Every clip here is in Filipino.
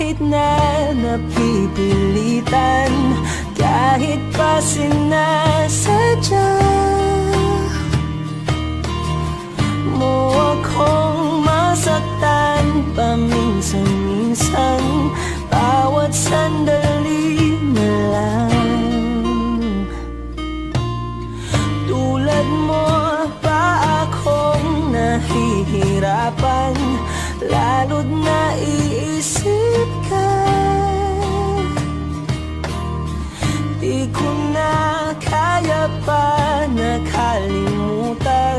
kahit na napipilitan, kahit pa sinasadya mo akong masaktan paminsan-minsan, bawat sandali na lang. Tulad mo pa akong nahihirapan, lalo't naiisip ka. Di ko na kaya pa nakalimutan,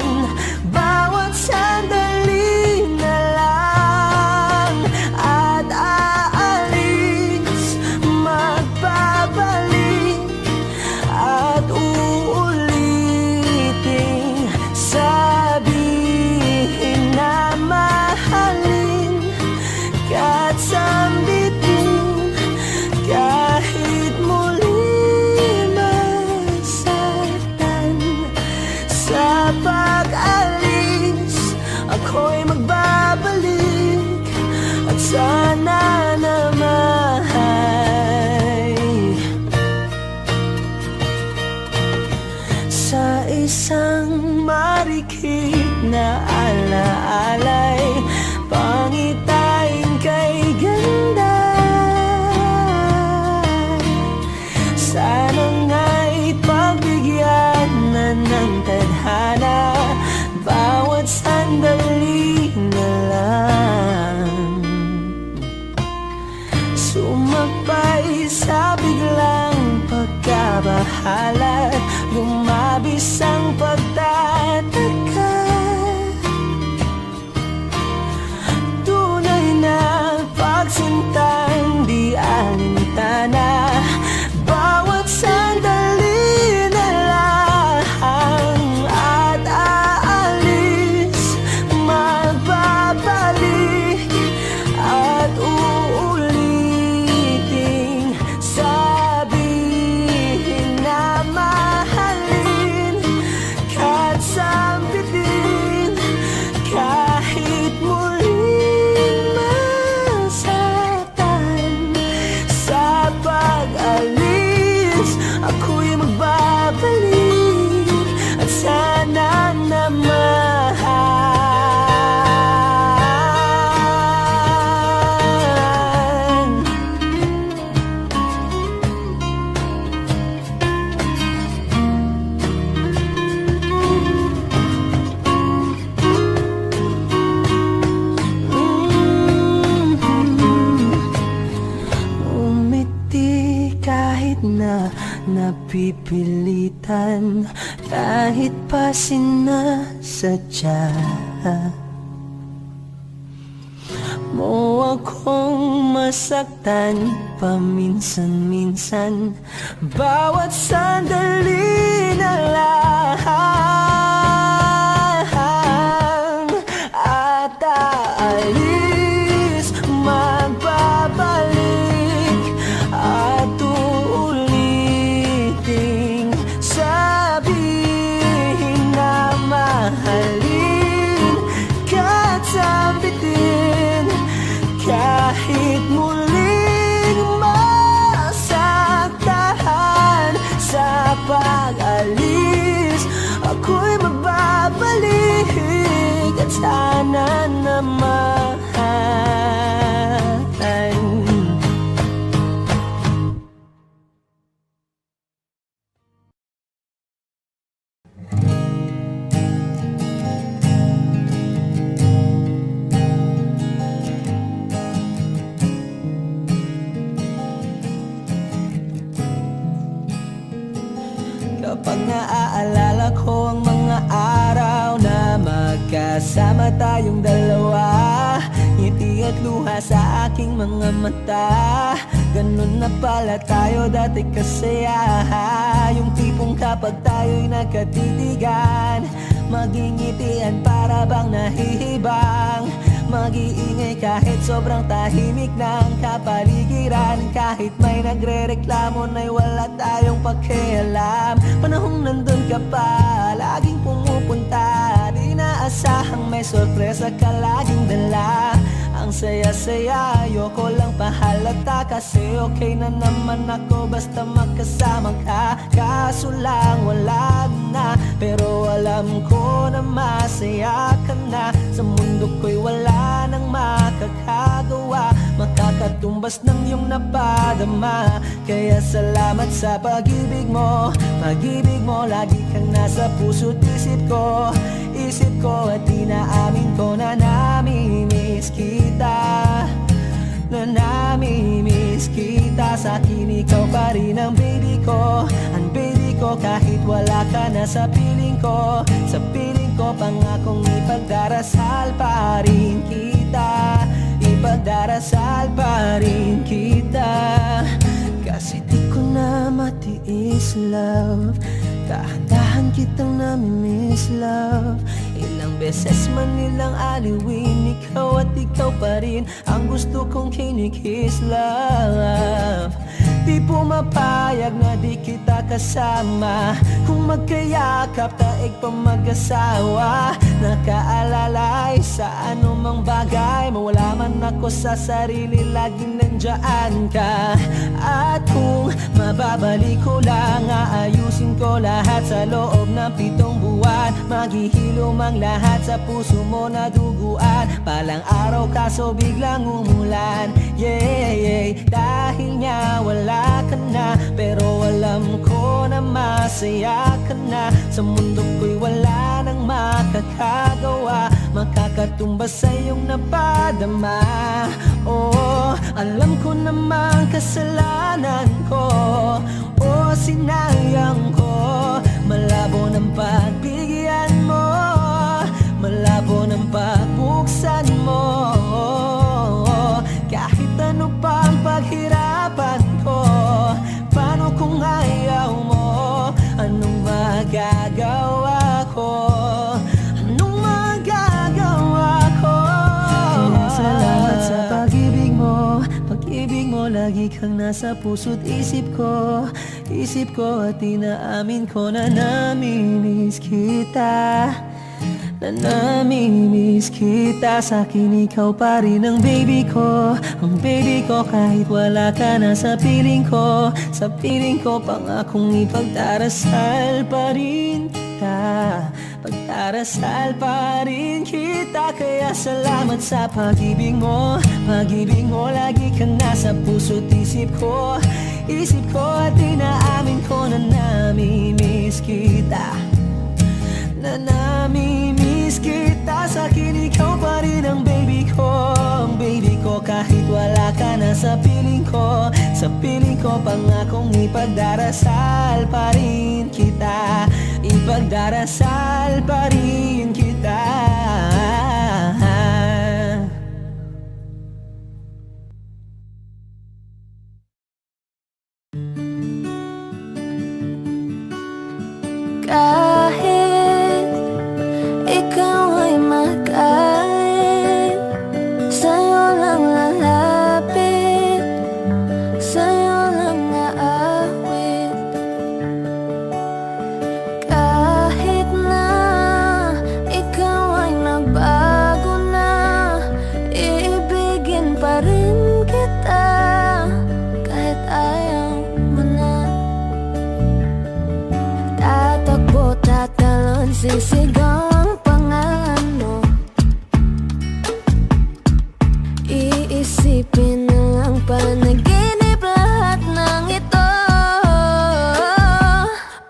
bawat sandali na lang. At aalis, magbabalik, at uulitin, sabihin na mahalin ka at sambitin, kahit muli masaktan. Sa pag-alis, ako'y magbabalik, at sana naman sa isang marikit na alaalay, pangitain kay ganda. Sana nga'y pagbigyan na ng tadhana, bawat sandali na lang. Sumakbay sa biglang pagkabahala, lumabis ang pagtataka. Tunay na pagsintang di alintana, bawat sandali na lang. At aalis, magbabalik, at uulitin, sabihin na mahalin ka at sambitin, kahit muling masaktan. Sa pag-alis, ako'y magbabalik, at sana naman umiti kahit na napipilitan, kahit pa sinasadya mo akong masaktan paminsan-minsan, bawat sandali na lang. At aalis, magbabalik, at uulitin, sabihin na mahalin ka at sambitin, kahit muling masaktan. Sa pag-alis, ako'y magbabalik, at sana naman kapag naaalala ko ang mga araw na magkasama tayong dalawa, ngiti at luha sa aking mga mata. Ganun na pala tayo dati kasaya, yung tipong kapag tayo'y nagkatitigan, magingitian para bang nahihibang, mag-iingay kahit sobrang tahimik ng kapaligiran, kahit may nagre-reklamo na'y wala tayong pakialam. Panahong nandun ka pa, laging pumupunta, di inaasahang may sorpresa ka laging dala. Ang saya-saya, ayoko lang pahalata, kasi okay na naman ako basta magkasama ka. Kaso lang wala na, pero alam ko na masaya ka na. Sa mundo ko'y wala nang makakagawa, makakatumbas ng iyong napadama. Kaya salamat sa pag-ibig mo, pag-ibig mo. Lagi kang nasa puso't isip ko, isip ko. At inaamin ko na namimiss kita, na namimiss kita. Sa akin ikaw pa rin ang baby ko, ang baby ko. Kahit wala ka na sa piling ko, sa piling ko. Pangakong ipagdarasal pa rin kita, ipagdarasal pa rin kita. Kasi di ko na matiis, love, dahan-dahan kitang namimiss, love. Ilang beses man nilang aliwin, ikaw at ikaw pa rin ang gusto kong kinikiss, love. Di pumapayag na di kita kasama, kung magkayakap taig pa mag-asawa. Nakaalalay sa anumang bagay, mawala man ako sa sarili, laging nandiyan ka. At kung mababalik ko lang, aayusin ko lahat sa loob ng 7 buwan. Maghihilom ang lahat sa puso mo na duguan. Palang araw kaso biglang umulan, yeah, yeah. Dahil nga wala ka na, pero alam ko na masaya ka na. Sa mundo ko'y wala nang makakagawa, makakatumbas sa iyong napadama. Oh, alam ko namang kasalanan ko, oh, sinayang ko. Malabo ng pagbigyan mo, malabo ng pagbuksan mo. Kahit ano pang paghirapan ko, paano kung ayaw mo? Anong magagawa ko? Anong magagawa ko? Kaya salamat sa pag-ibig mo, pag-ibig mo. Lagi kang nasa puso't isip ko, isip ko. At inaamin ko na namimiss kita, na namimiss kita. Sa akin ikaw pa rin ang baby ko, ang baby ko. Kahit wala ka na sa piling ko, sa piling ko. Pangakong ipagdarasal pa rin kita, pagdarasal pa rin kita. Kaya salamat sa pag-ibig mo, pag-ibig mo. Lagi kang nasa puso't isip ko, isip ko. At inaamin ko na namimiss kita, na namimiss kita. Sa akin ikaw pa rin ang baby ko, ang baby ko. Kahit wala ka na sa piling ko, sa piling ko. Pangakong ipagdarasal pa rin kita, ipagdarasal pa rin kita. Kahit ikaw ay magalit, sa'yo lang lalapit, sa'yo lang aawit. Kahit na ikaw ay nagbago na, iibigin pa rin kita, kahit ayaw mo na. Tatakbo, tatalon, sisigaw ang pangalan mo. Iisipin na lang panaginip lahat ng ito.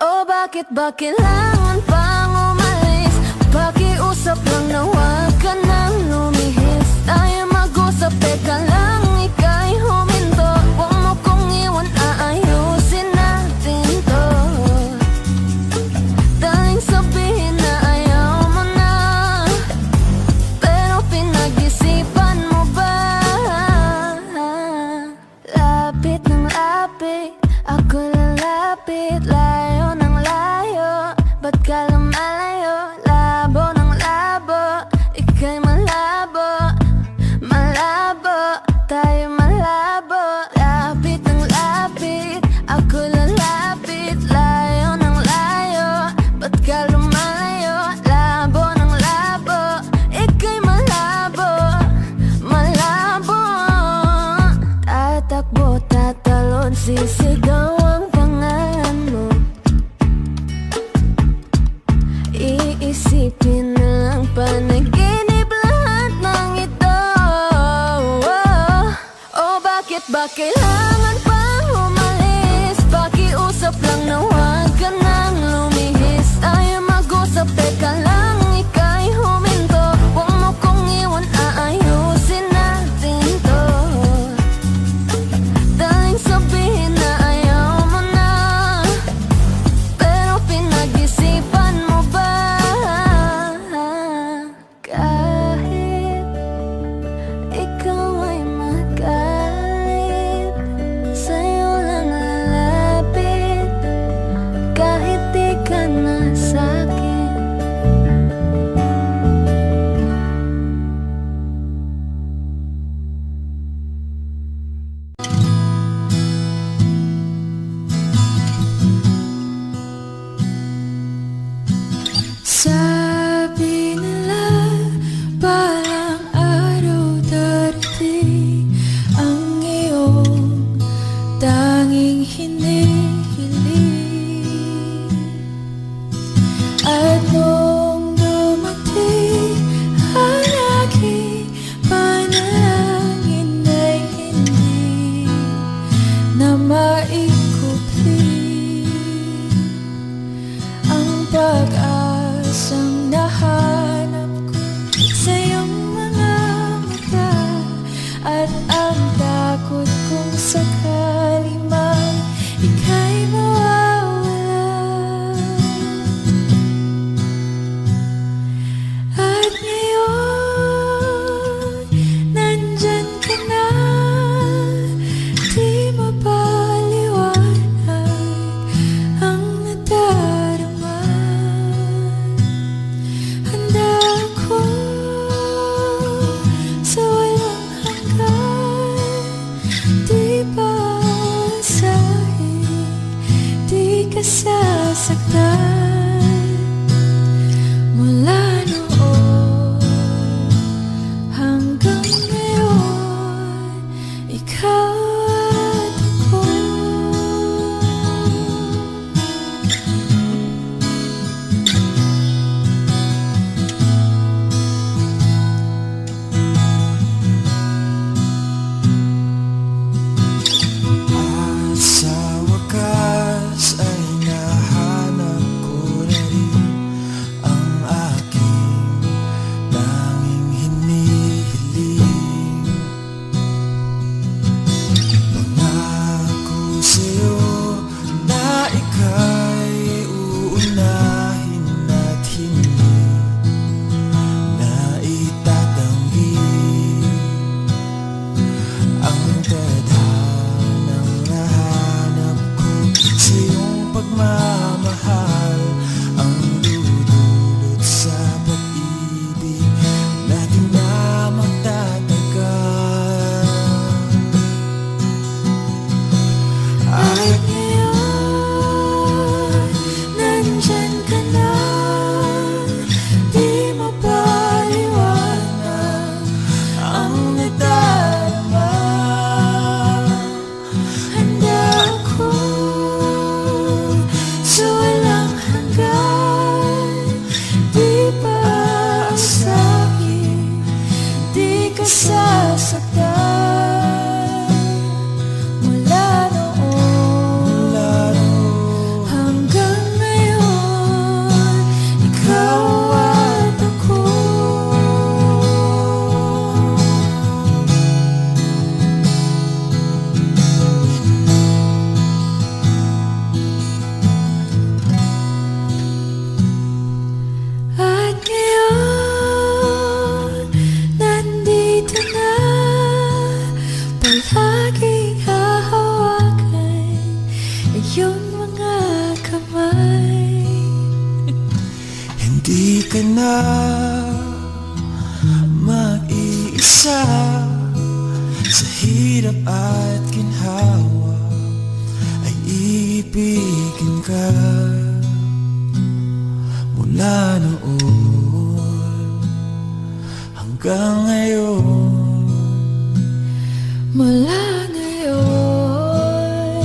Oh, bakit ba kailangan pang umalis? Pakiusap lang na huwag ka nang lumihis. Tayo mag-usap, teka lang, ika'y huminto. Huwag mo kong iwan, aayusin natin to. Daling sabihin na ayaw mo na, pero pinag-isipan mo ba? Lapit ng lapit, ako lalapit. Layo ng layo, ba't ka lumapit? Masisigaw ang pangalan mo, iisipin na lang panaginip lahat ng ito. Oh, bakit ba kailangan pang umalis? Pakiusap lang na huwag ka nang lumihis. Tayo mag-usap, teka lang, ika'y huminto. Huwag mo kong iwan, aayusin natin to. Daling sabihin na ayaw mo na, pero pinag-isipan mo ba? Kahit ikaw ay magalit, sa'yo lang lalapit. Kahit di ka na sa'kin. Sabi nila balang araw darating ang iyong tanging hinihiling. At nung dumating ang aking panalangin ay hindi na maikupli. Ang pag-asang nahanap ko sa iyong mga mata, at ang takot kong sakali man ika'y mawawala. At ngayon, nandyan ka na, di mapaliwanag ang nadarama. Handa ako sa walang hanggan, di pa asahin, di ka sasaktan. Mula noon hanggang ngayon, ikaw at ako. At sa wakas ay nahanap ko na rin ang aking tanging hinihiling. Pangako sa'yo na ika'y uunahin at hindi na itatanggi. Ang tadhanang nahanap ko sa iyong pagmamahal, ang dudulot sa pag-ibig natin na magtatagal. At ngayon, nandyan ka na, di mapaliwanag ang nadarama. Handa ako sa walang hanggan, di pa aasahin, di ka sasaktan. Mula noon hanggang ngayon, ikaw at ako. At ngayon, nandito na, palaging hahawakan iyong mga kamay. Hindi ka na mag-iisa sa hirap at ginhawa, ay ibigin ka. Mula noon hanggang ngayon, Mula ngayon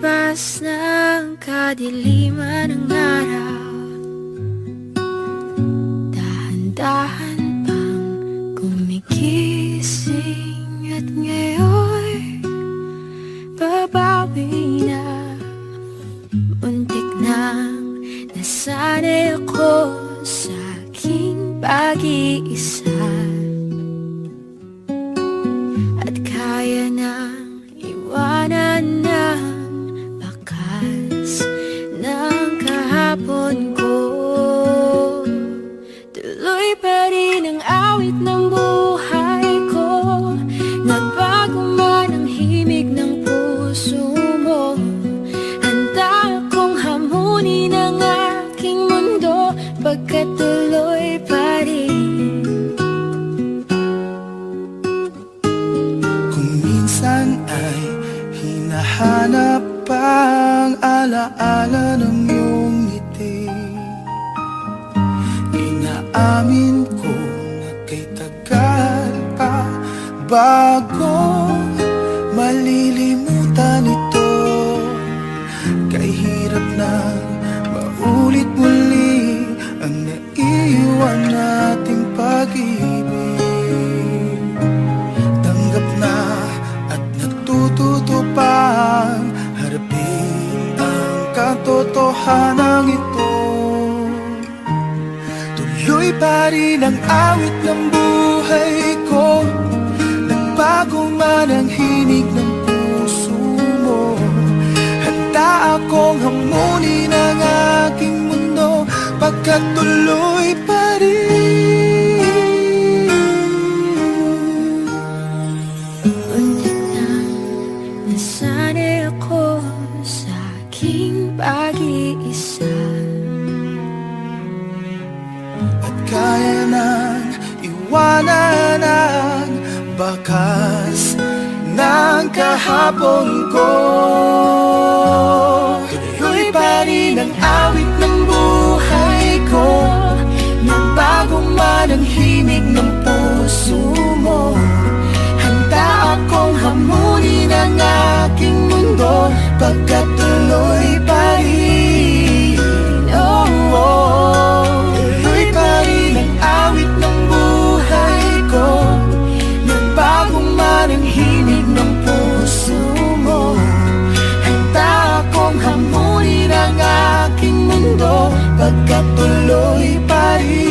Paglipas ng kadiliman ng araw, dahan-dahan pang gumigising at ngayon babawi na. Muntik nang nasanay ako sa aking pag-iisa, at kaya nang iwanan ng bakas ng kahapon ko. Tuloy pa rin ang awit ng buhay ko, nagbago man ang himig ng puso mo. Handa akong hamunin ang aking mundo, pagkat tuloy pa rin. Kung minsan ay hinahanap ang alaala ng iyong ngiti, inaamin ko na kay tagal pa bago malilimutan ito. Kay hirap na maulit muli ang naiwan nating pag-ibig. Tanggap na at natututo pang harapin ang katotohanan ito. Tuloy pa rin ang awit ng buhay ko, nagbago man ang himig ng puso mo. Handa akong hamunin ang aking mundo, pagkat tuloy pa rin. Muntik nang nasanay ako sa aking pag-iisa, At kaya nang iwanan ang bakas ng kahapon ko. Tuloy pa rin ang awit ng buhay ko, nagbago man ang himig ng puso mo. Handa akong hamunin ang aking mundo, pagkat tuloy pa rin. Oh, oh. Tuloy pa rin ang awit ng buhay ko, nagbago man ang himig ng puso mo. Handa akong hamunin ang aking mundo, pagkat tuloy pa rin.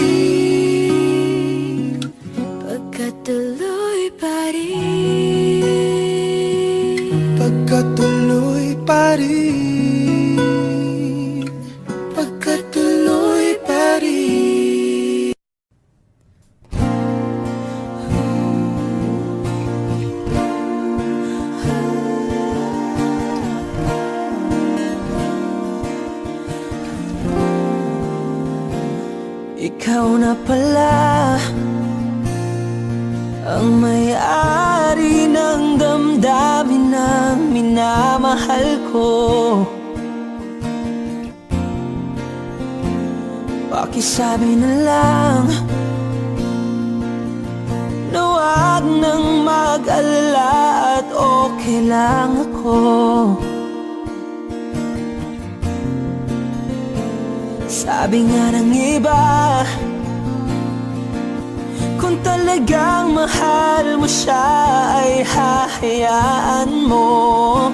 pagkat tuloy pa rin. Pagkat tuloy pa rin. Pagkat tuloy pa rin. Ikaw na pala ang may-ari ng damdamin na minamahal ko. Pakisabi na lang na huwag nang mag-alala at okay lang ako. Sabi nga ng iba, kung talagang mahal mo siya ay hahayaan mo.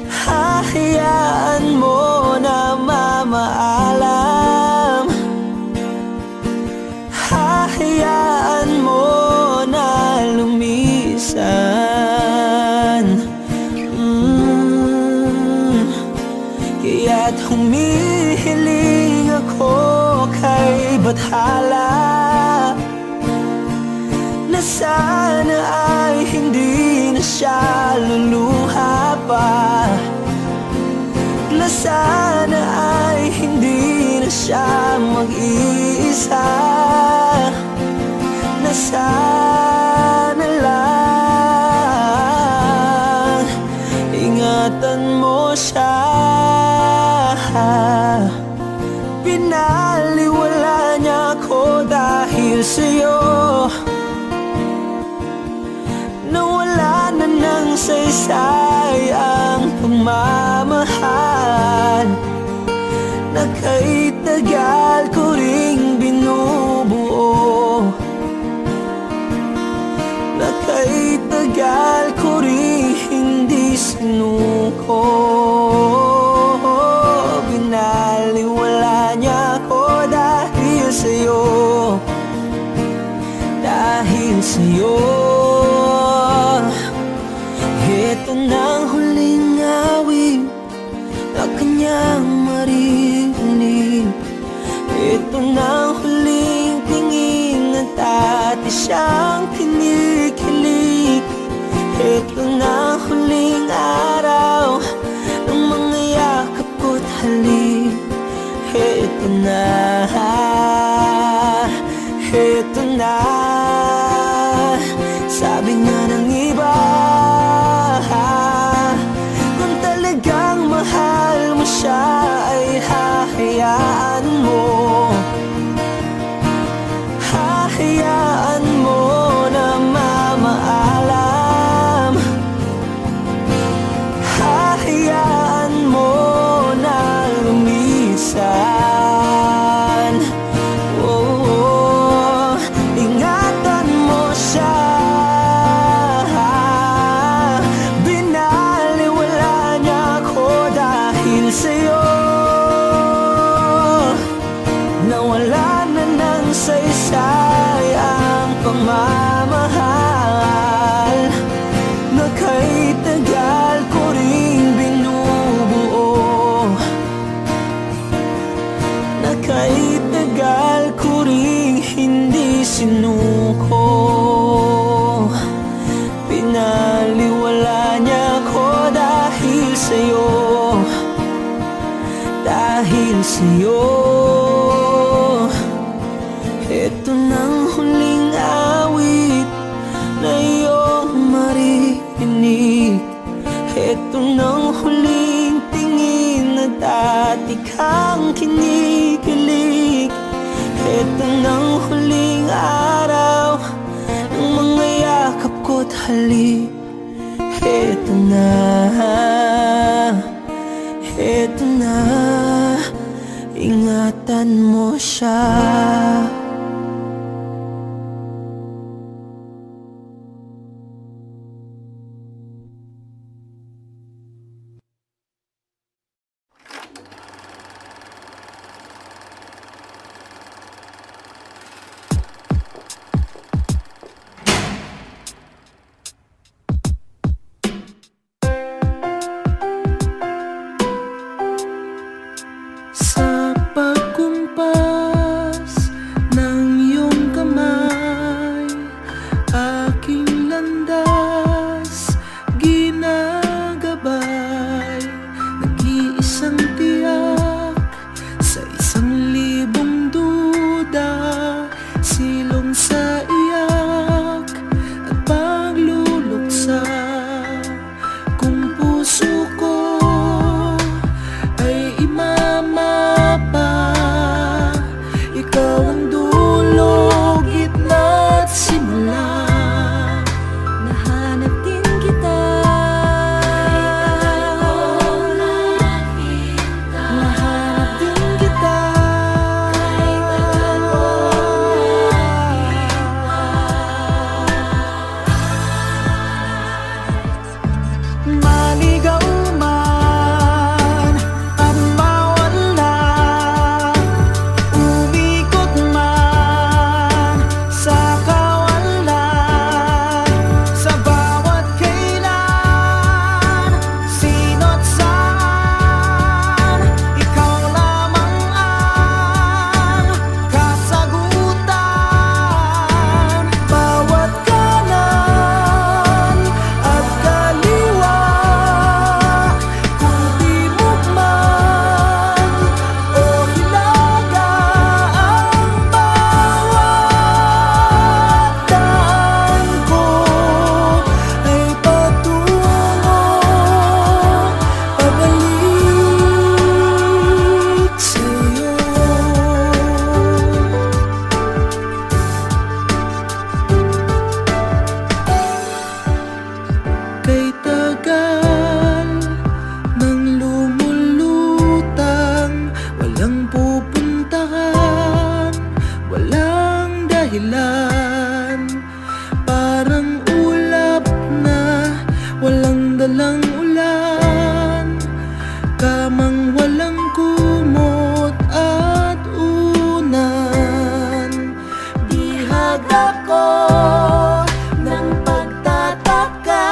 Hahayaan mo na mamaalam. Hahayaan mo na lumisan. Kaya't humihiling ako kay Bathala na sana ay hindi na siya luluha pa, na sana ay hindi na siya mag-iisa, na sana lang ingatan mo siya. Pinaliwala niya ako dahil sa'yo, nawala na ng saysay ang Ito na ang huling awit na kanyang maririnig. Ito na ang huling tingin at dati siyang kinikilig. Ito na ang huling araw ng mga yakap ko't halik. Ito na, ito na. Sabi nga ng iba, kung talagang mahal mo siya ay hahayaan mo. Hahayaan mo na mamaalam. Hahayaan mo na lumisan. Oh, ingatan mo siya. Binaliwala niya ako dahil sa'yo. Nawala na ng saysay ang pagmamahal na kay tagal ko ring binubuo. Na kay tagal ko ring hindi sinuko. Pinaliwala niya ako dahil sa'yo. Dahil sa'yo. Ito nang huling awit na iyong maririnig. Ito nang huling tingin na dati kang kinikilig. Ito nang huling araw ng mga yakap ko't halik. Ito na, ito na. Ingatan mo siya. Sa pagkumpas ng iyong kamay, aking landas ginagabay. Nag-iisang tiyak sa 1,000 duda, silong sa iyak at pagluluksa. Kung puso ko ay imamapa, ikaw ang dulo, gitna at simula. Nahanap din kita. Nahanap din kita. Maligaw man at mawala, umikot man sa kawalan, sa bawat kailan, sino't saan, ikaw lamang ang kasagutan. Bawat kanan at kaliwa, kung timog man o hilaga, ang bawat daan ko ay patungo pabalik sa'yo. Kay tagal nang lumulutang, walang pupuntahan, walang dahilan. Parang ulap na walang dalang ulan, kamang walang kumot at unan. Bihag ako ng pagtataka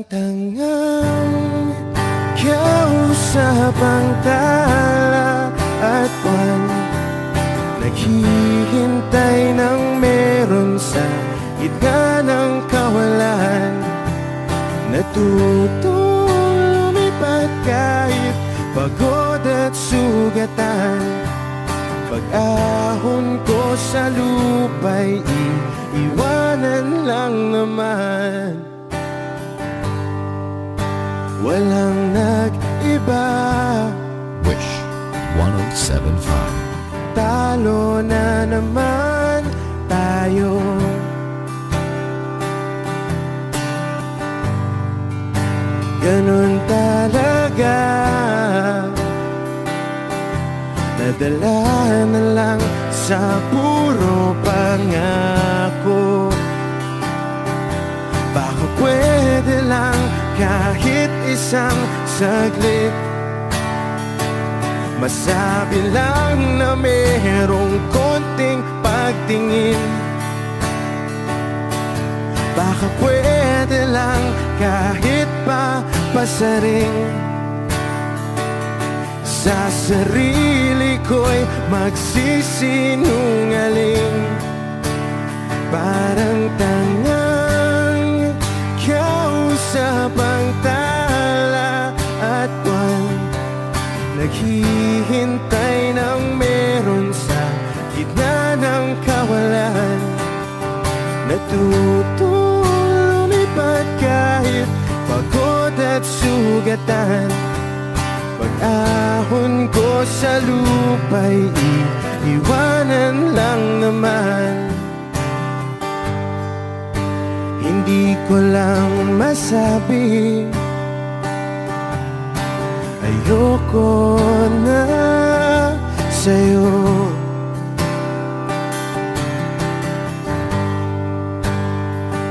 tangang kausap ang tala at buwan, naghihintay ng meron sa gitna ng kawalan. Natutong lumipad kahit pagod at sugatan. Pag-ahon ko sa lupa'y iiwanan lang naman. Walang nag-iba, Wish 1075. talo na naman tayo. Ganun talaga, nadala na lang sa puro pangako. Baka pwede lang kahit isang saglit, masabi lang na merong konting pagtingin. Baka pwede lang kahit pa pasaring, sa sarili ko'y magsisinungaling. Parang tangang kausap ang tala at buwan, naghihintay ng meron sa gitna ng kawalan. Natutong lumipad kahit pagod at sugatan. Pag-ahon ko sa lupa'y iiwanan lang naman. Hindi ko lang masabi, ayoko na sa'yo.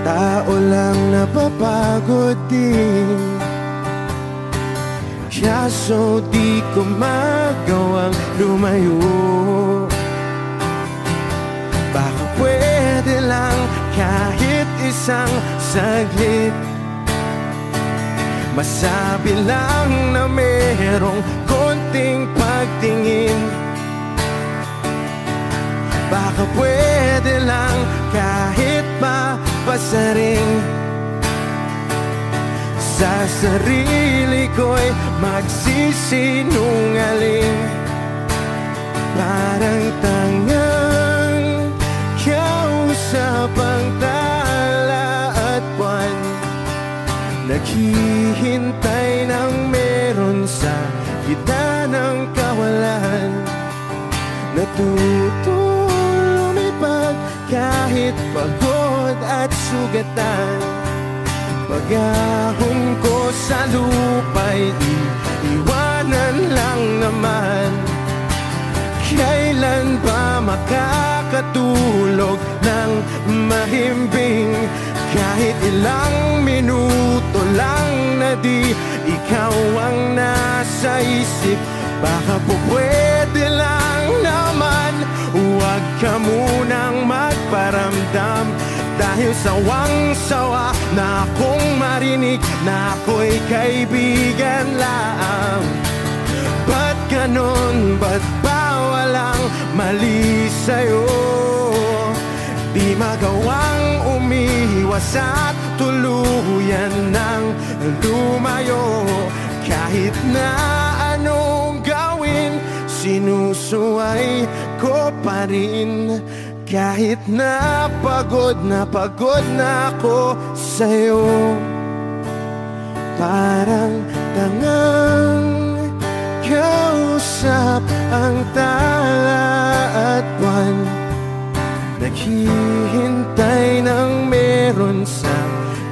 Tao lang napapagod din, kaso di ko magawang lumayo. Baka pwede lang kahit isang saglit, masabi lang na merong konting pagtingin. Baka pwede lang kahit pa pasaring, sa sarili ko'y magsisinungaling. Parang tangang kausap ang tala at buwan, naghihintay ng meron sa gitna ng kawalan. Natutong lumipad kahit pagod at sugatan. Pag-ahon ko sa lupa'y iiwanan lang naman. Kailan ba makakatulog ng mahimbing? Kahit ilang minuto lang na di ikaw ang nasa isip. Baka po pwede lang naman, huwag ka munang magparamdam. Dahil sawang-sawa na akong marinig na ako'y kaibigan lang. Ba't ganon? Ba't ba walang mali sa'yo? Di magawang umiwas at tuluyan ng lumayo. Kahit na anong gawin, sinusuway ko pa rin. Kahit na pagod na ako sa'yo. Parang tangang kausap ang tala at buwan, naghihintay ng meron sa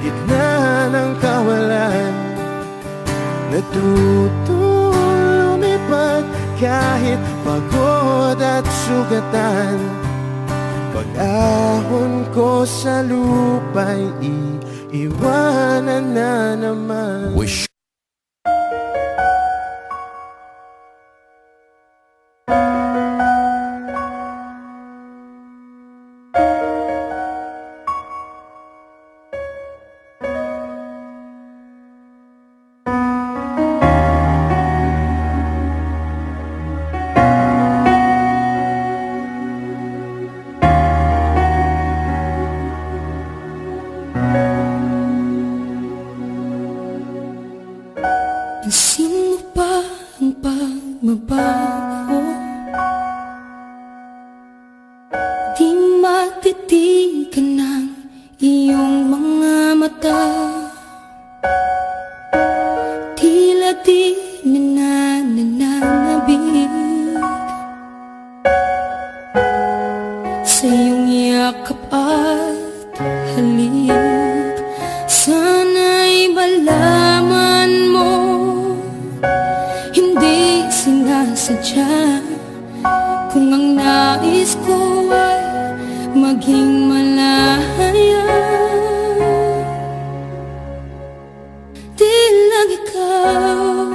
gitna ng kawalan. Natutong lumipad kahit pagod at sugatan. Pag-ahon ko sa lupa'y iiwanan na naman. Wish. nananabig sa iyong yakap at halik. Sana'y malaman mo, hindi sinasadya. Kung ang nais ko ay maging malaya, di lang ikaw,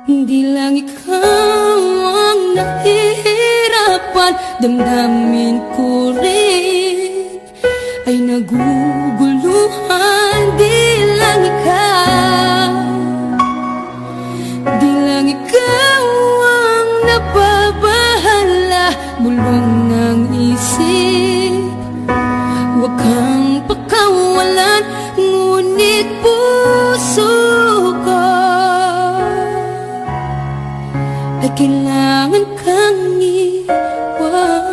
di lang ikaw ang nahihirapan. Damdamin ko rin ay naguguluhan. Di lang ikaw, di lang ikaw ang nababahala. Bulong ng isip, huwag kang pakawalan, ngunit puso ko ay kailangan kang iwan.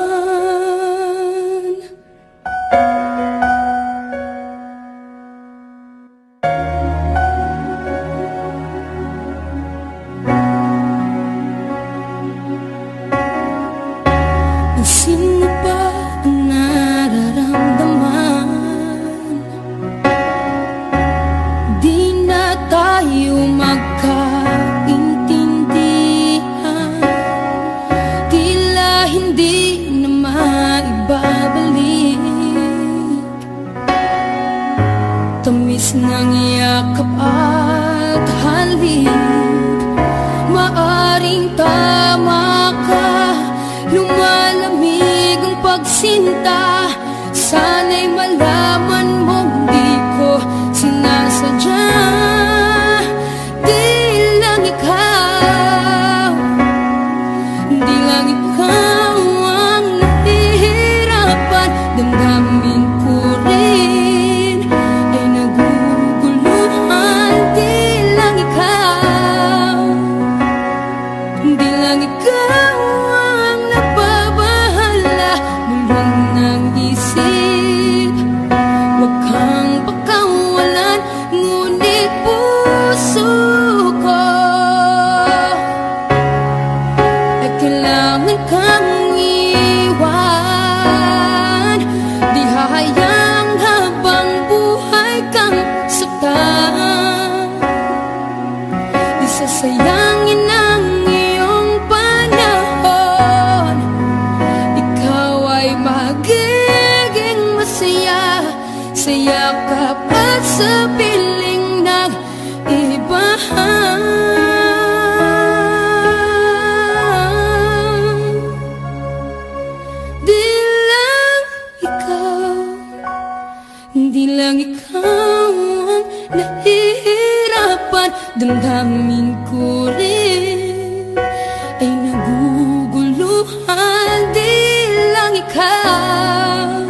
Sino ba ang nararamdaman? Di na tayo magkaintindihan, tila hindi na maibabalik. Tamis ng yakap at halik, maaring tama ka. Lumalamig ang pagsinta, sana'y malaman mong di ko sinasadya. Di lang ikaw, di lang ikaw ang nahihirapan. Damdamin ko rin ay naguguluhan. Di lang ikaw, di lang ikaw ang nababahala. Bulong ng isip, huwag kang pakawalan, ngunit puso ko ay kailangan kang iwan. Di hahayang habang buhay kang saktan, di sasayangin ang iyong panahon. Ikaw ay magiging masaya sa yakap at sa piling ng iba. Di lang ikaw, di lang ikaw ang nahihirapan. Damdamin ko rin ay naguguluhan. Di lang ikaw,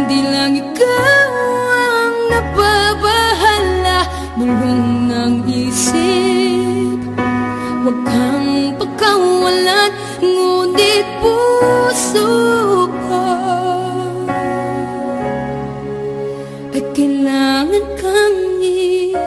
di lang ikaw ang nababahala. Bulong ng isip, huwag kang pagkawalan, ngunit puso ko ay kailangan kang iwan.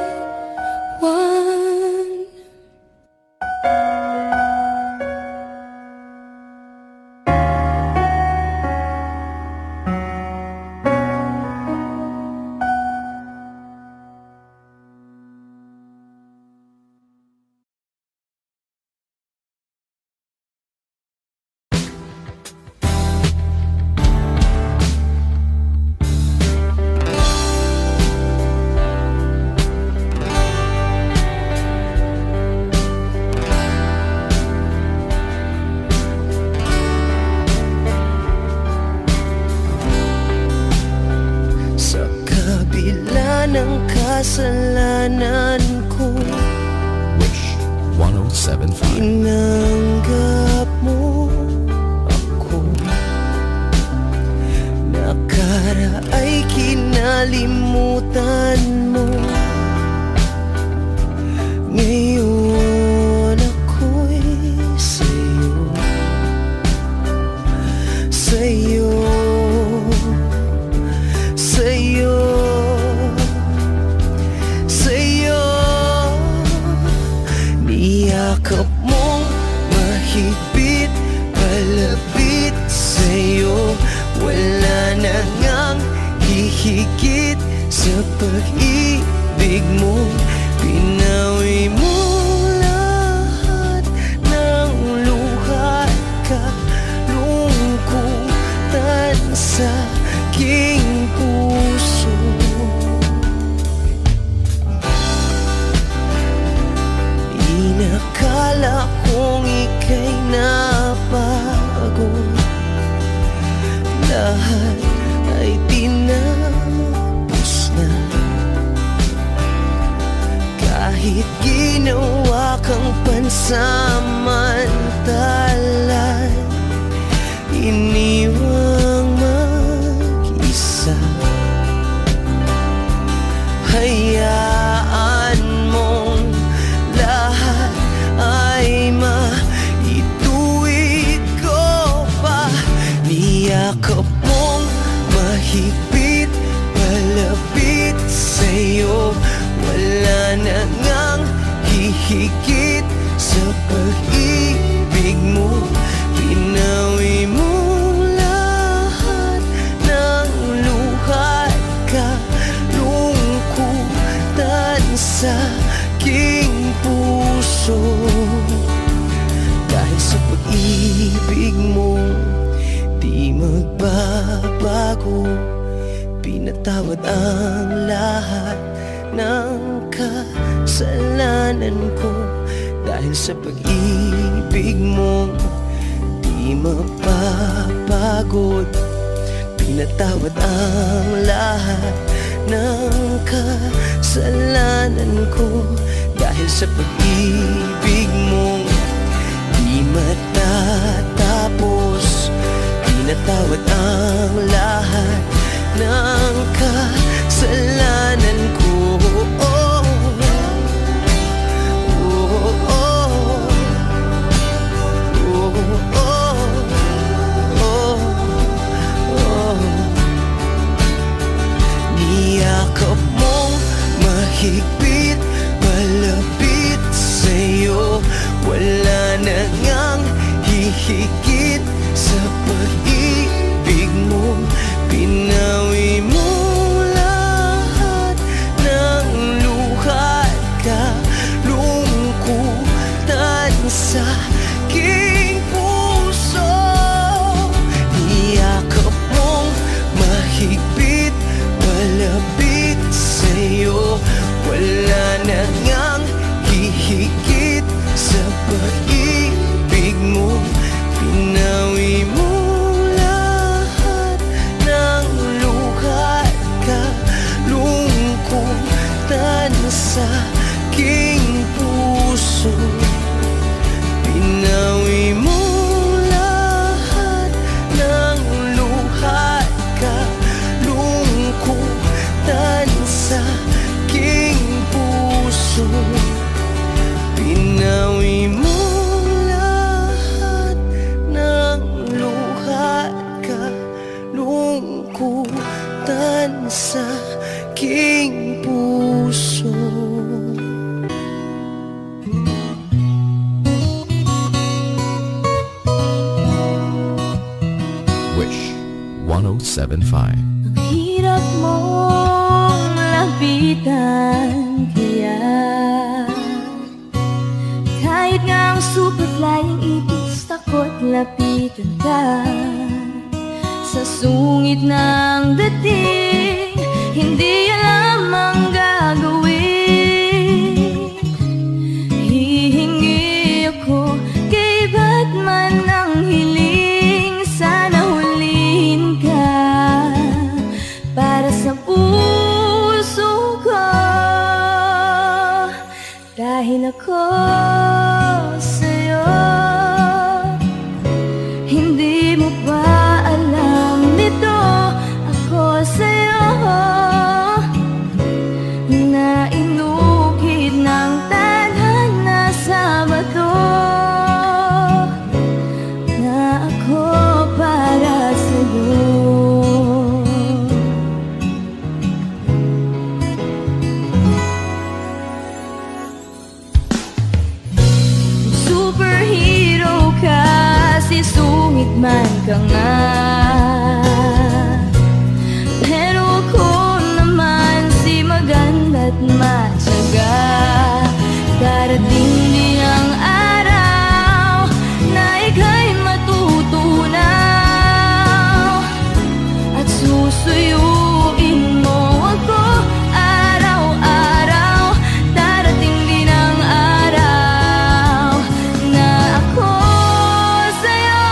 Sa kabila ng kasalanan ko, Wish 1075. tinanggap mo ako. Nakaraay kinalimutan mo. Ngayon ako'y sa'yo, sa'yo, sa'yo, Niyakap mong mahigpit, palapit sa'yo. Wala na ngang hihigit sa pag-ibig mo. Pinawi mo lahat ng luha at kalungkutan sa aking puso. Inakala kong ika'y nabago, lahat ay tinapos na. Kahit ginawa kang pansamantalan, iniwang mag-isa. Hayaan mong lahat ay maituwid ko pa. Niyakap mong mahigpit, palapit sa'yo. Wala na ngang hihigit sa pag-ibig mo. Pinawi mo lahat ng luha at kalungkutan sa aking puso. Dahil sa pag-ibig mo di magbabago, pinatawad ang lahat ng kasalanan ko. Dahil sa pag-ibig mo di mapapagod, pinatawad ang lahat ng kasalanan ko. Dahil sa pag-ibig mo di matatapos, pinatawad ang lahat ng kasalanan ko. Niyakap mong mahigpit, palapit sa'yo. Wala na ngang hihigit sa pag-ibig mo. Pinawi mo lahat ng luha at kalungkutan sa aking puso. Niyakap mong mahigpit, palapit sa'yo. Wala na ngang hihigit sa pag-ibig mo. Pinawi mo lahat ng luha at kalungkutan sa aking puso. Pinawi mo lahat ng luha at kalungkutan sa aking puso. Pinawi mo lahat ng luha at kalungkutan sa aking puso. Wish 1075. Ang hirap mong lapitan, kaya kahit nga ang super flying ibis, takot lapitan ka. Sa sungit ng dating, hindi alam ang gagawin. Hihingi ako kay Batman ng hiling, sana hulihin ka para sa puso ko. Dahil ako sa'yo, hindi mo ba alam nito? Ako sa'yo na inukit ng tadhana sa bato, na ako para sa'yo. man ka nga. Pero ako naman si maganda't matyaga. Darating din ang araw na ika'y matutunaw at susuyuin mo ako araw-araw. Darating din ang araw na ako sa'yo,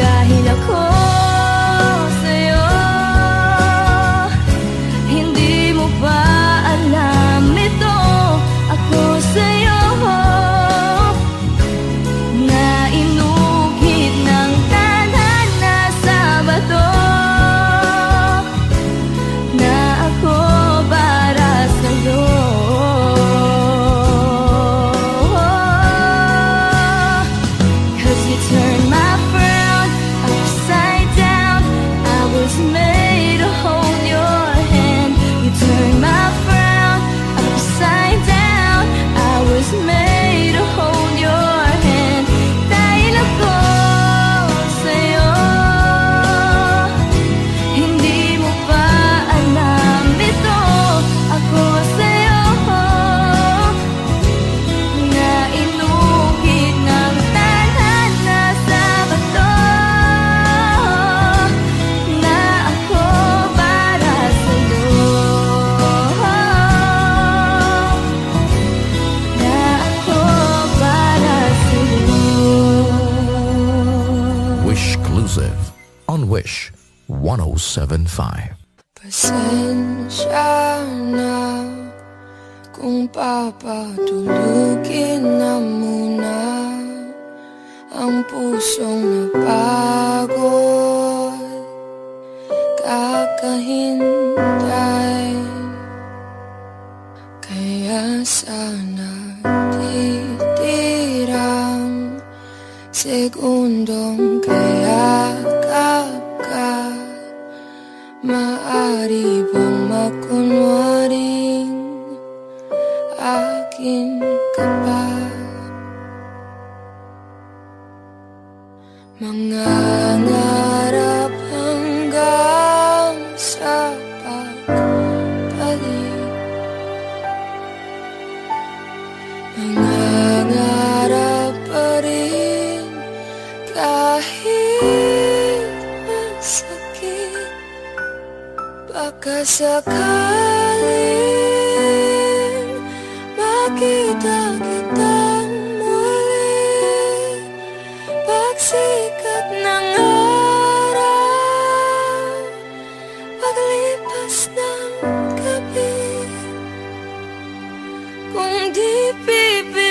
dahil ako sa'yo. Hindi mo ba alam ito? Ako sa'yo na inugit ng tadhana sa bato, na ako para sa'yo. Cause you turned my world upside down. I was made to hold your hand. You turned my world upside down. I was made to hold your hand. Dahil ako sa'yo, hindi mo ba alam ito? Ako sa'yo na inukit ng tadhana sa bato, na ako para sa'yo, na ako para sa'yo. Wish Exclusive on Wish 107.5. Pasensya na kung papatulugin na muna ang pusong napagod kakahintay. Kaya sana titirang segundong kayakap ka. Maaari bang makunwaring akin ka pa? Mangangarap hanggang sa pagpalit, mangangarap pa rin kahit masakit. Baka sakaling makita kitang muli pagsikat ng araw, paglipas ng gabi. Kung di pipilitin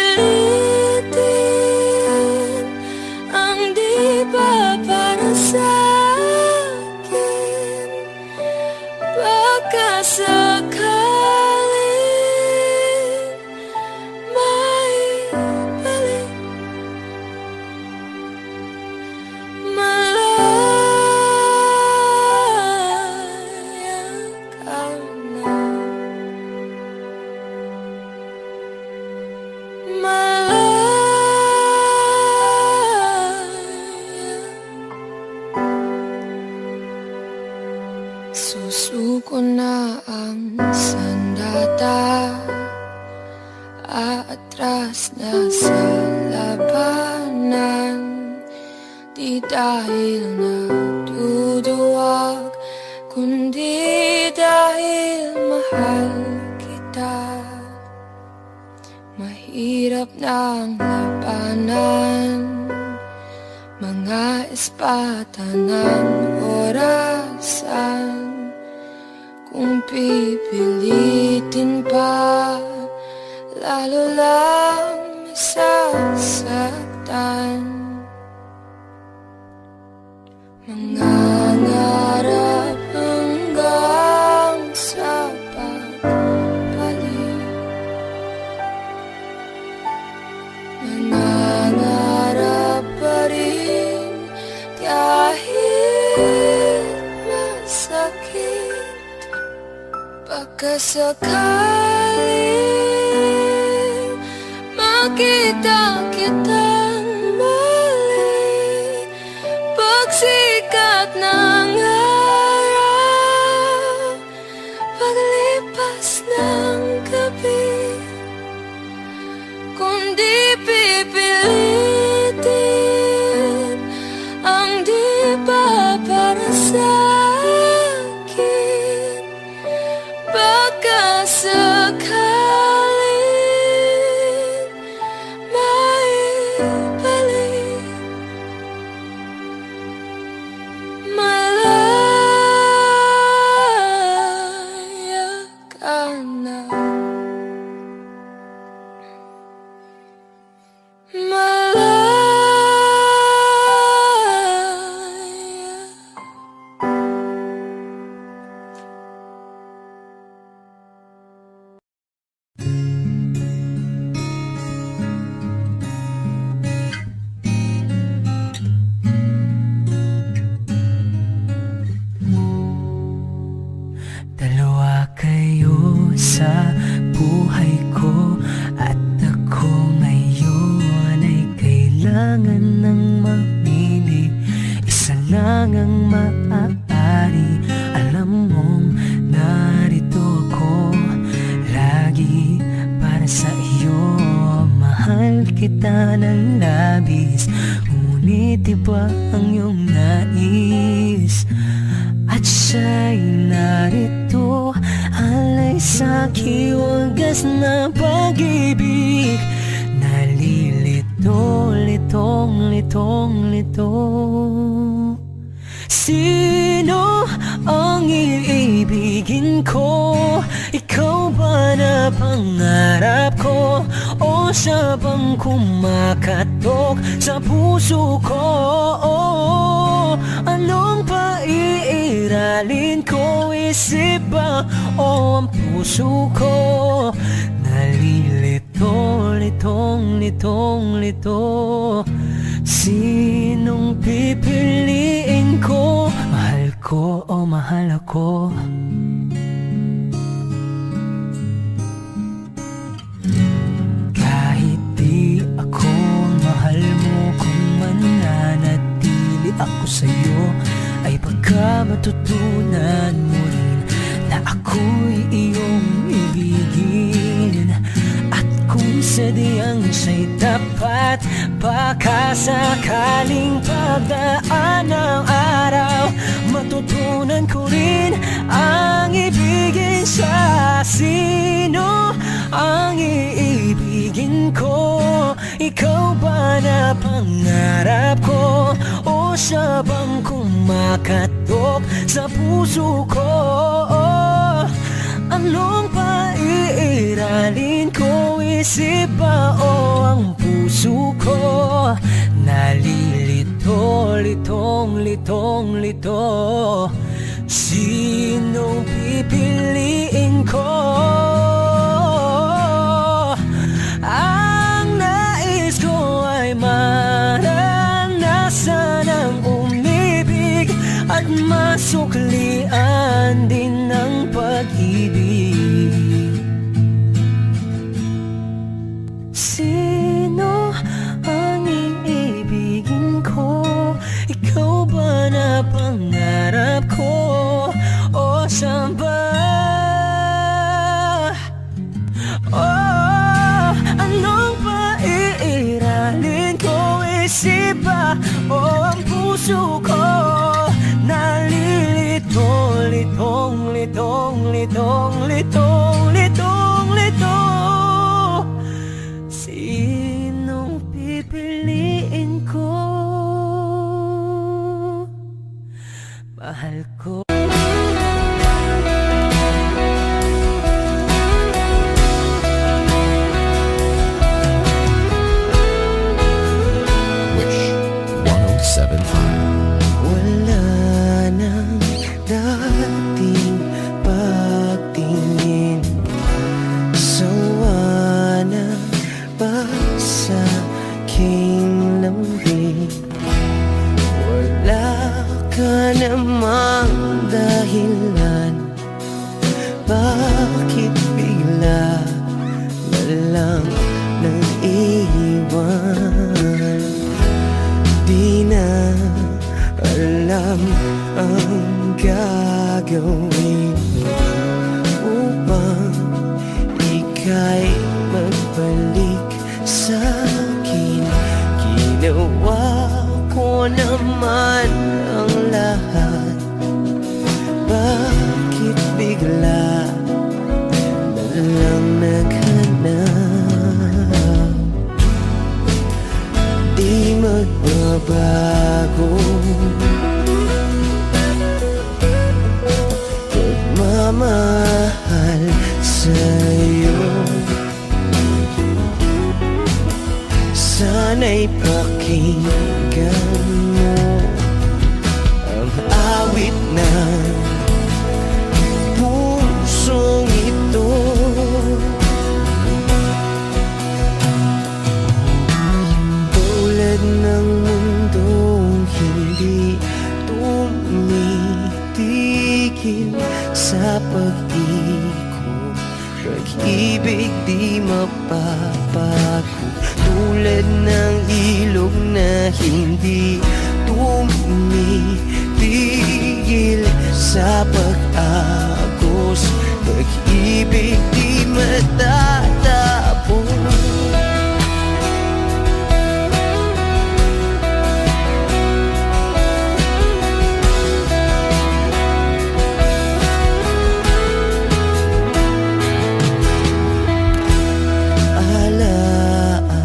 ang di ba para sa'kin, baka sakaling may balik. Malaya ka na, malaya. Susuko na ang sandata, aatras na sa labanan. Di dahil naduduwag, kundi dahil mahal kita. Mahirap ng labanan, mga espata ng orasan. Kung pipilitin pa, lalo lang masasaktan. Mangangarap hanggang sa pagpalit, mangangarap pa rin kahit masakit. Baka sakaling makita kitang muli sikat ng araw, paglipas ng gabi, kundi pipilitin ang di ba para sa'kin. Baka sakaling maibalik, malaya ka na, malaya. Dalawa kayo sa buhay ko, at ako ngayon ay kailangan ng mamili. Isa lang ang maaari, alam mong narito ako lagi para sa iyo. Mahal kita ng labis, ngunit iba ang iyong nais. At siya'y narito, alay sa'ki wagas na pag-ibig. Nalilito, litong, litong, lito. Sino ang iibigin ko? Ikaw ba na pangarap ko? O siya bang kumakatok sa puso ko? Anong paiiralin ko? Isip ba o ang puso ko? Nalilito, litong, litong, lito. Sinong pipiliin ko? Mahal ko o mahal ako? Kahit di ako mahal mo, kung mananatili ako sa'yo, ay baka matutunan mo rin na ako'y iyong ibigin. At kung sadyang siya'y tapat, baka sakaling pagdaan ng araw, matutunan ko rin ang ibigin siya. Sino ang iibigin ko? Ikaw ba na pangarap ko? O siya bang kumakatok sa puso ko? Anong paiiralin ko? Isip ba o ang puso ko? Nalilito, litong, litong, lito. Sinong pipiliin ko? Ang nais ko ay maranasan ang umibig at masuklian din ng pag-ibig. Sino ang iibigin ko? Ikaw ba na pangarap ko? O siya ba? Oh, anong paiiralin ko? Isip ba o ang puso ko? Nalilito, litong, litong, litong, litong, litong, litong. Sinong pipiliin ko? Mahal ko. Wish 1075. Wala nang dating pagtingin ika'y magbalik sa'kin. Ginawa ko naman ang lahat, bakit bigla na lang naghanap? Di magbabago pagmamahal sa'yo. Sana'y pakinggan mo ang awit ng pusong ito. Tulad ng mundong hindi tumitigil sa pag-ikot, pag-ibig di mapapago. Tulad ng ilog na hindi tumitigil sa pag-agos, pag-ibig di matatapos.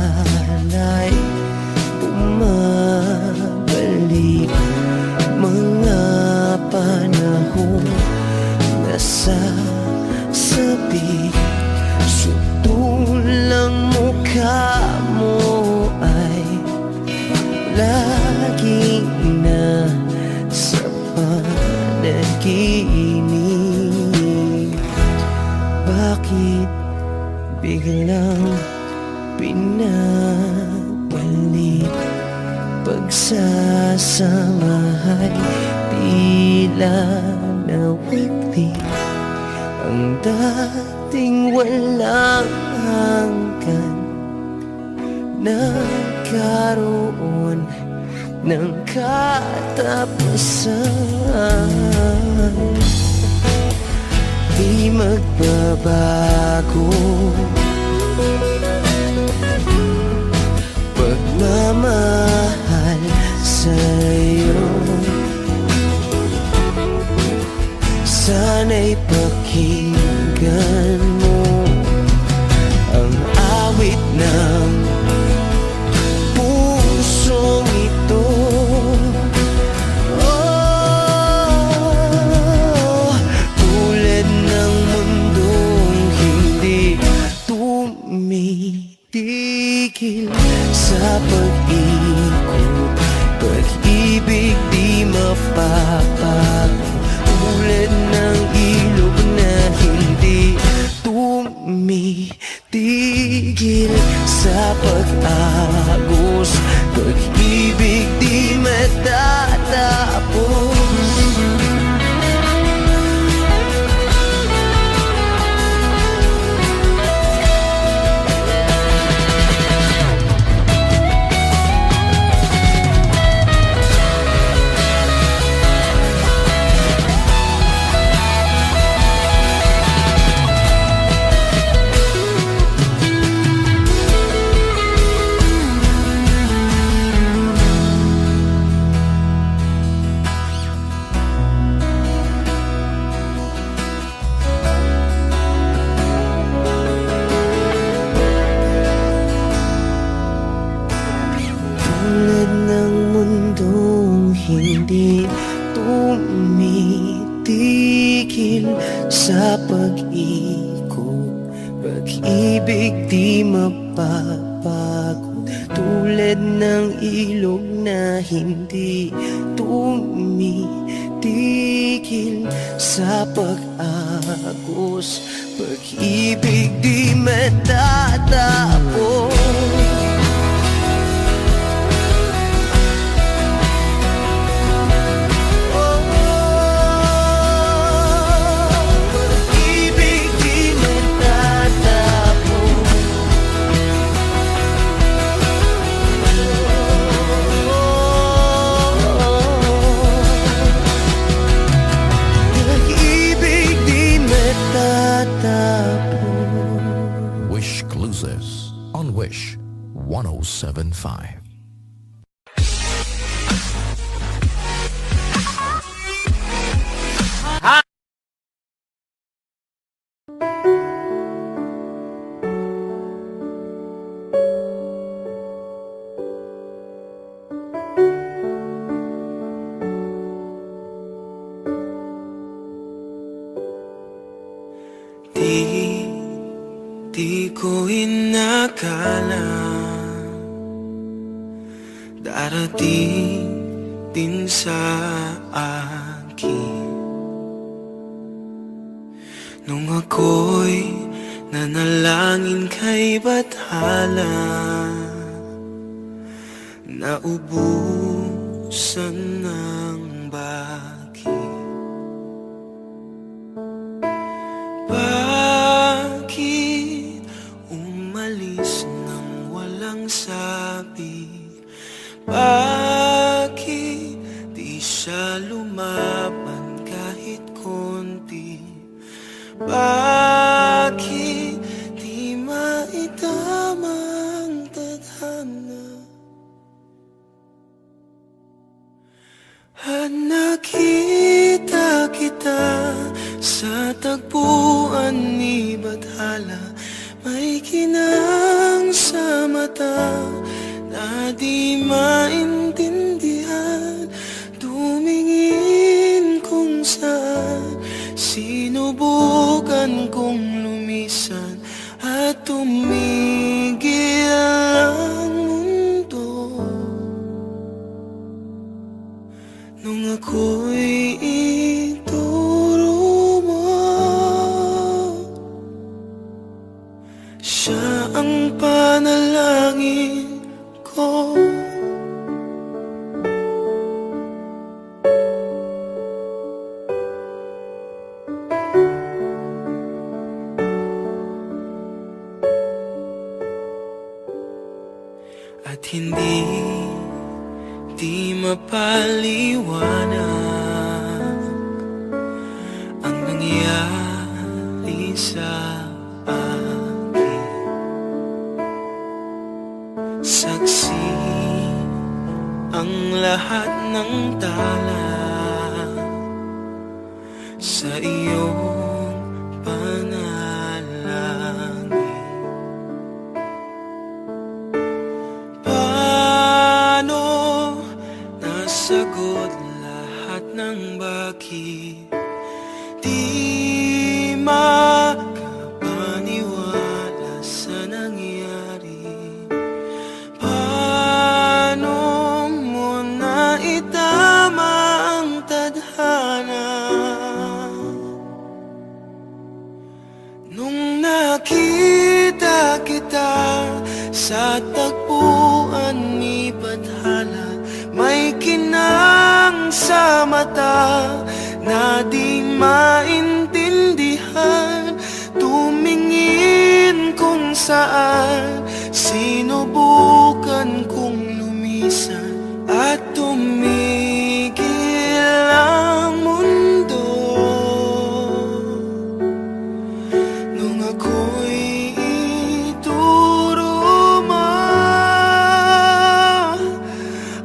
Alaala'y bumabalik, mga panahon nasasabi. Sutulang mukha mo ay laging nasa panaginip. Bakit biglang pinabalik? Pagsasamahay tila nawagli, ang dating walang hanggan nagkaroon ng katapusan. Di magbabago pagmamahal sa'yo. Sana'y pakinggan mo ang awit ng pusong ito. Oh, tulad ng mundong hindi tumitigil sa pag-ikot, pag-ibig di mapapago. Tulad ng ilog na hindi tumitigil sa pag-agos, pag-ibig di matatapos. Tulad ng mundong hindi tumitigil sa pag-ikot, pag-ibig di mapapagod. Tulad ng ilog na hindi tumitigil sa pag-agos, pag-ibig di matatapos. Pag-ibig di matatapos. exclusive on Wish 107.5. Di ko inakala darating din sa akin nung ako'y nanalangin kay Bathala, naubusan ng baki. Bakit umalis nang walang sabi? Bakit di siya lumaban kahit konti? Bakit di maitama ang tadhana? At nakita kita sa tagpuan ni Bathala, may kinang sa mata na di maintindihan. Tumingin kung saan, sinubukan kong lumisan at tumigil ang mundo. Nung ako'y ituro mo, siya ang panalangin ko. At hindi mapaliwanag ang nangyari sa akin. Saksi ang lahat ng tala sa iyong panalangin. Paano nasagot lahat ng bakit? Di makapaniwala sa nangyari. Paano mo naitama ang tadhana? Nung nakita kita sa tagpuan ni Bathala, may kinang sa mata na di maintindihan. Tumingin kung saan, sinubukan kong lumisan at tumigil ang mundo. Nung ako'y ituro mo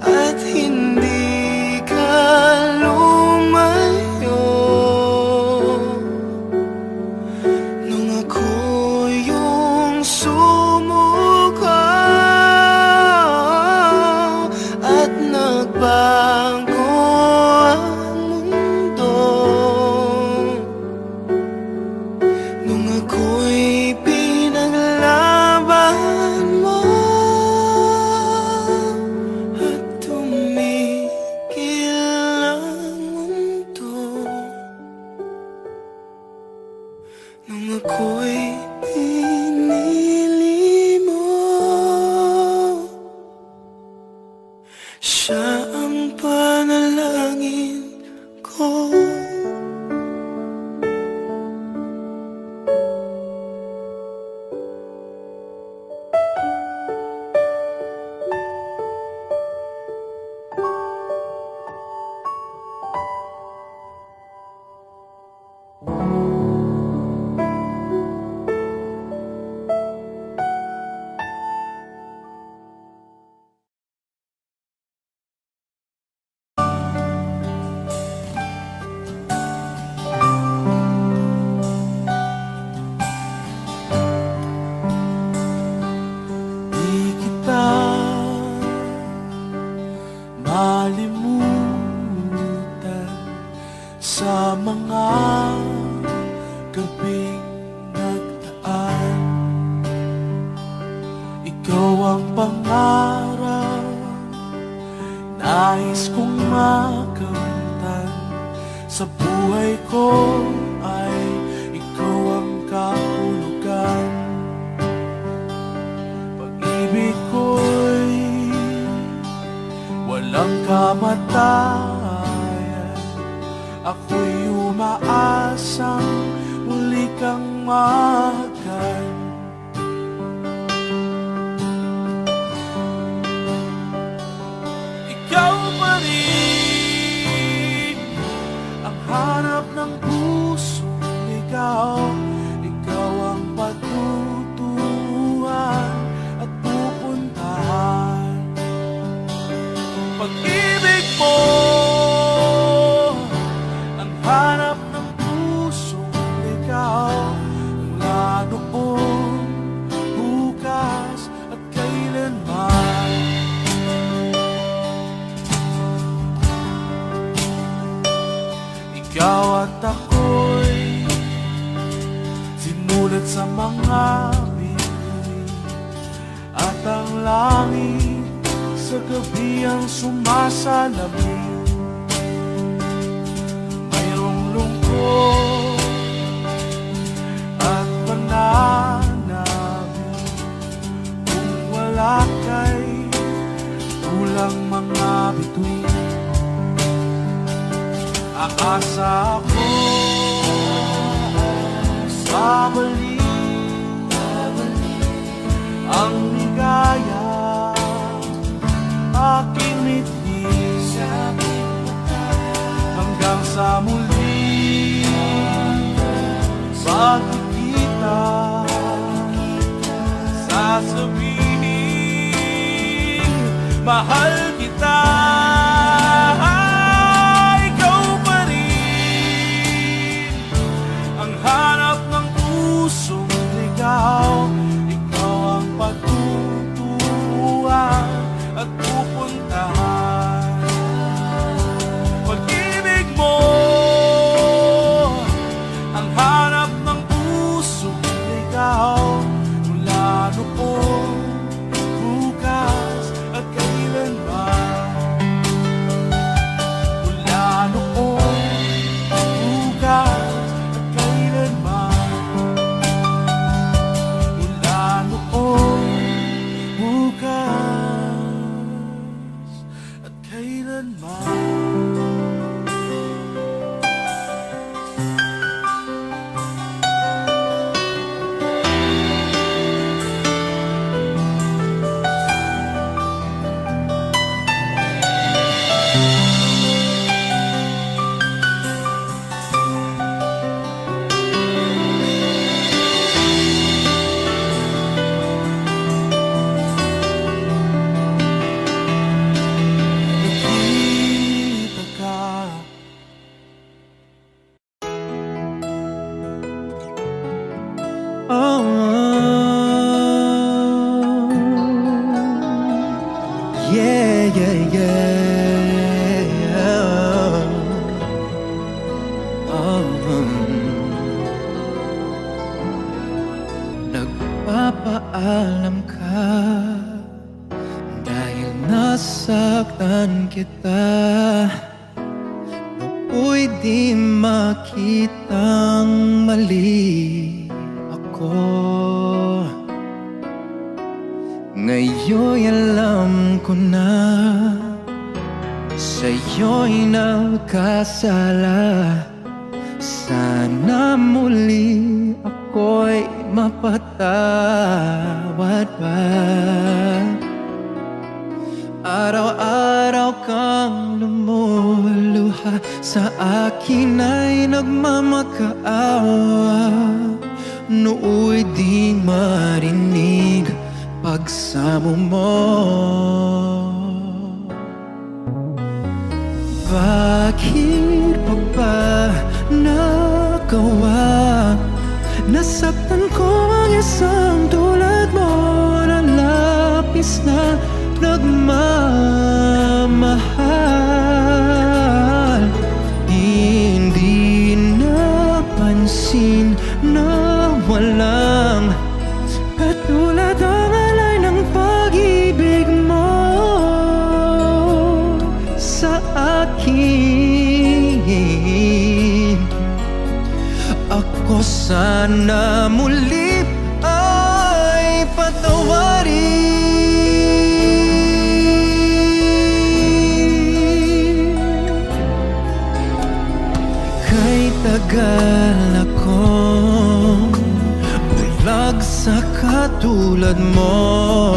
at hindi ka lumayo, nung ako yung sumuko, ikaw ang pangarap nais kong makamtan sa buhay ko, ay ikaw ang kahulugan. Pag-ibig ko'y walang kamatayan, ako'y umaasang muli kang makan. Ikaw pa rin ang hanap ng pusong ligaw. Ikaw ang patutuhan at pupuntahan. Pag-ibig mo ang hanap ng pusong ligaw. Mula noon, bukas at kailanman. Ikaw at ako'y sinulat sa mga bituin, at ang langit sa gabi ang sumasalamin. Mayroong lungkot at pananabik kung wala kay kulang mga bituin. Aasa ako sa balik ang ligaya, aking mitlis hanggang sa muli pagkikita. Sasabihin mahal kita. Hanap ng pusong ligaw, ikaw ang patutuhan at pupuntahan. Pag-ibig mo ang hanap ng pusong ligaw. Mula noon, bukas at kailanman. Mula noon, bukas at kailanman. Nagpapaalam ka dahil nasaktan kita. Nooy di makitang mali ako. Ngayon'y alam ko na sa'yo'y nagkasala. Sana muli ako'y mapatawad pa. Araw-araw kang lumuluha, sa akin ay nagmamakaawa. Nooy di marinig pagsamo mo. Bakit pa ba nagawa? Nasaktan ko ang isang tulad mo na lapis na nagmamahal. Hindi napansin na walang katulad ang alay ng pag sana muli ay patawarin. Kay tagal akong bulag sa katulad mo,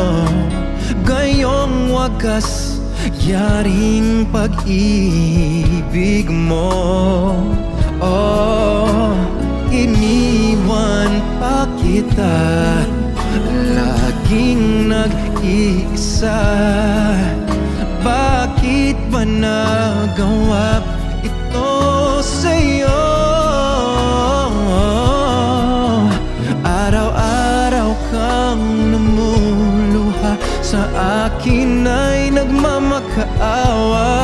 gayong wagas yaring pag-ibig mo. Oh, iniwan pa kita, laging nag-iisa. Bakit ba nagawa ito sa'yo? Araw-araw kang namuluha, sa akin ay nagmamakaawa.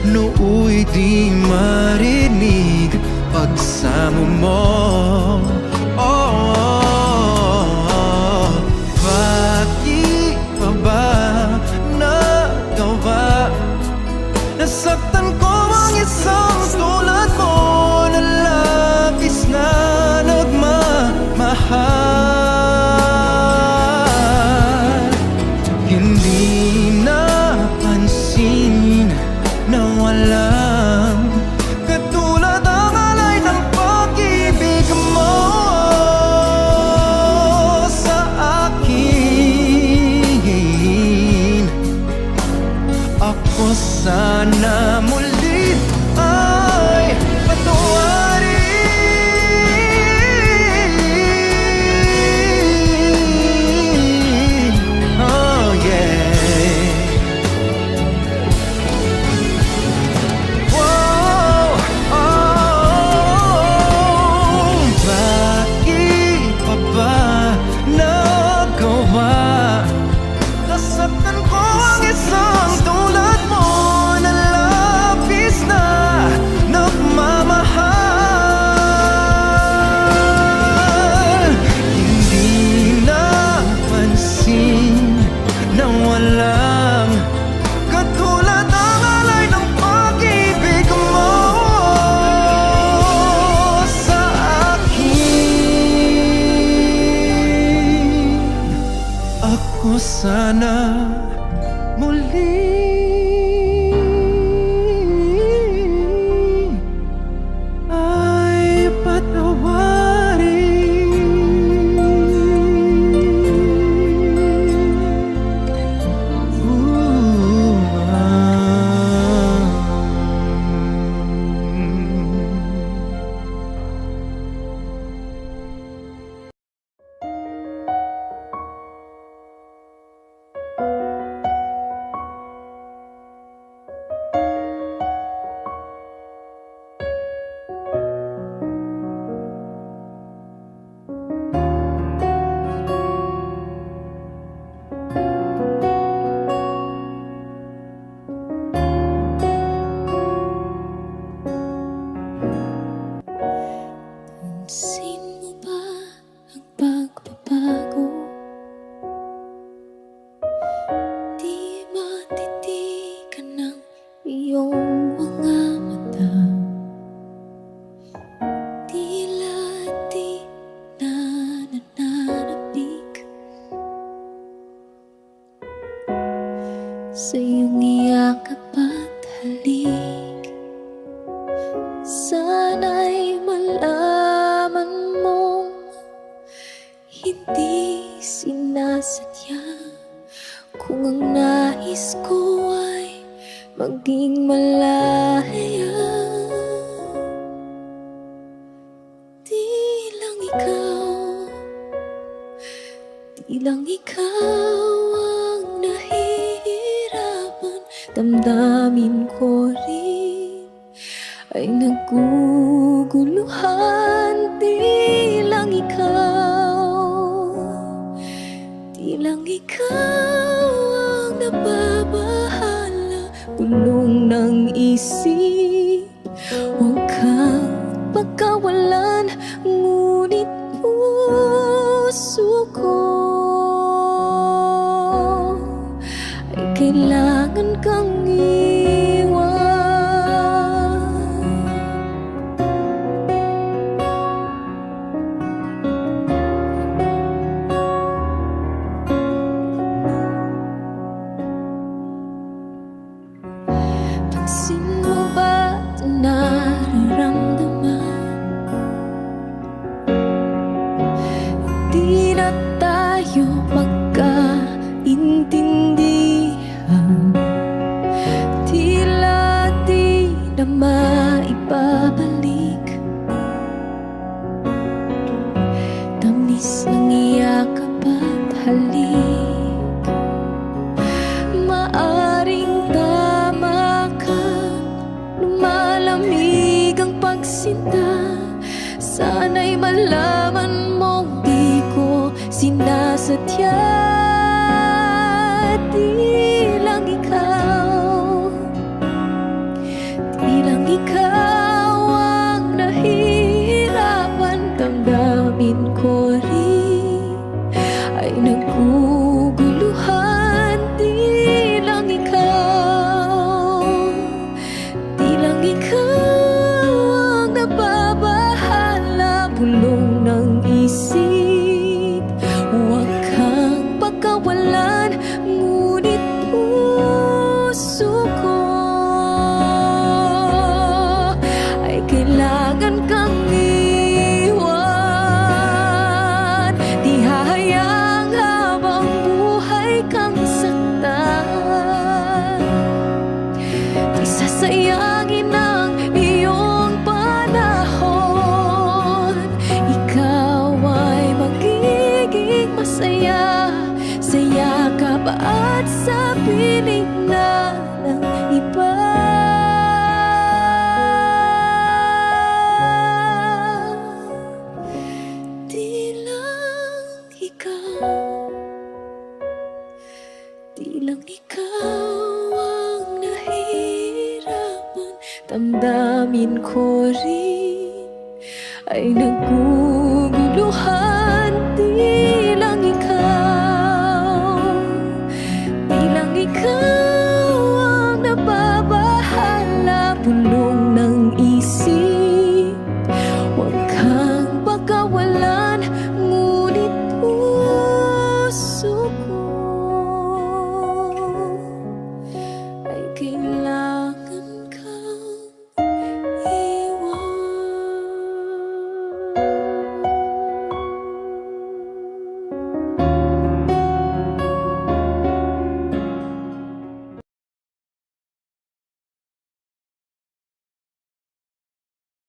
Nooy di marinig pagsamo mo. Oh, bakit pa ba nagawa? Nasaktan ko ang isang tulad mo, na labis na nagmamahal. Hindi napansin na walang katulad ang alay ng pag-ibig mo sa akin. Ako sana muli ay patawarin. Oh yeah. Wow, oh, bakit pa ba nagawa? Nasaktan ko ang isang tulad mo, na labis na nagmamahal. Hindi napansin na walang katulad ang alay ng pag-ibig mo sa akin. Ako sana muli ay patawarin. Ooh, Pansin mo ba ang pagbabago? Di matitigan ng iyong mga mata. Tila di na nananabik sa iyong iyakap at halik. Sana'y malaman mong hindi sinasadya, kung ang nais ko ay maging malaya. Di lang ikaw ang nahihirapan, damdamin ko rin ay naguguluhan. Di lang ikaw ang nababahala, bulong ng isip. Huwag kang pagkawalan, ngunit puso ko ay kailangan kang iwan. tayo magkaintindihan, tila di na maibabalik. Tamis ng iyakap at halik, maaring tama ka, lumalamig ang pagsinta. Sana'y malaman mong di ko sinasadya. Di lang ikaw, di lang ikaw ang nahihirapan. Damdamin ko rin ay naguguluhan. Di lang ikaw, di lang ikaw ang nababahala. Bulong ng isip, huwag kang pagkawalan, ngunit puso ko ay kailangan kang iwan. Di hahayang habang buhay kang saktan, di sasayangin ang iyong panahon. Ikaw ay magiging masaya sa yakap at sa piling na ng iba. Di lang ikaw, di lang ikaw ang nahihirapan. Damdamin ko rin ay naguguluhan. Di